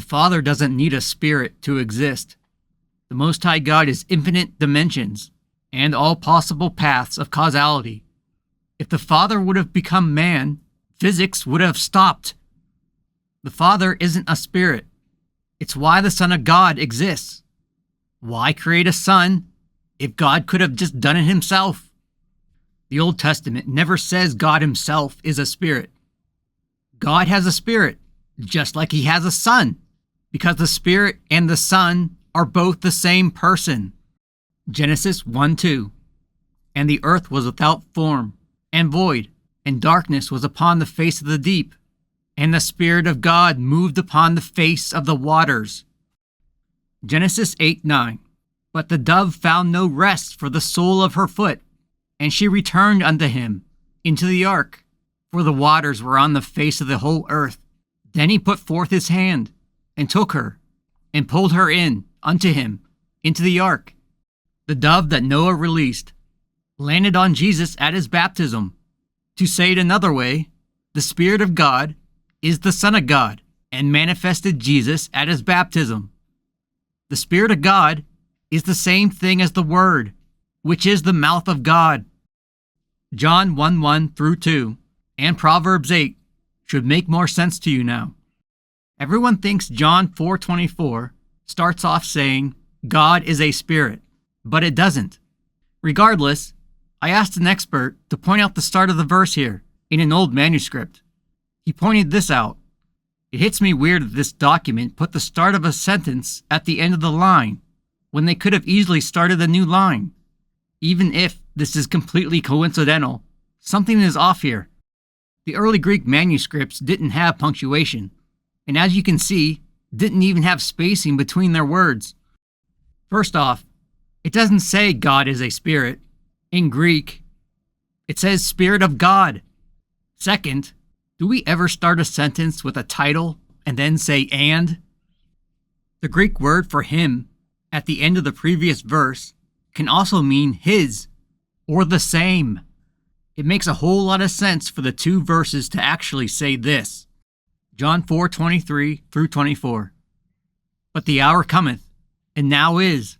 Father doesn't need a spirit to exist. The Most High God is infinite dimensions and all possible paths of causality. If the Father would have become man, physics would have stopped. The Father isn't a spirit. It's why the Son of God exists. Why create a son if God could have just done it himself? The Old Testament never says God himself is a spirit. God has a spirit, just like he has a son, because the Spirit and the Son are both the same person. Genesis 1:2. And the earth was without form and void, and darkness was upon the face of the deep, and the Spirit of God moved upon the face of the waters. Genesis 8:9. But the dove found no rest for the sole of her foot, and she returned unto him into the ark, for the waters were on the face of the whole earth. Then he put forth his hand, and took her, and pulled her in unto him into the ark. The dove that Noah released landed on Jesus at his baptism. To say it another way, the Spirit of God is the Son of God and manifested Jesus at his baptism. The Spirit of God is the same thing as the Word, which is the mouth of God. John 1:1-2 and Proverbs 8 should make more sense to you now. Everyone thinks John 4:24 starts off saying, God is a spirit, but it doesn't. Regardless, I asked an expert to point out the start of the verse here in an old manuscript. He pointed this out. It hits me weird that this document put the start of a sentence at the end of the line, when they could have easily started a new line. Even if this is completely coincidental, something is off here. The early Greek manuscripts didn't have punctuation, and as you can see, didn't even have spacing between their words. First off, it doesn't say God is a spirit. In Greek, it says Spirit of God. Second, do we ever start a sentence with a title and then say and? The Greek word for him at the end of the previous verse can also mean his or the same. It makes a whole lot of sense for the two verses to actually say this. John 4:23-24. But the hour cometh, and now is,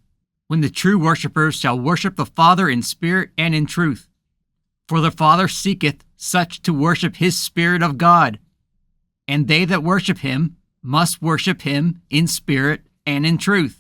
when the true worshippers shall worship the Father in spirit and in truth. For the Father seeketh such to worship his Spirit of God, and they that worship him must worship him in spirit and in truth.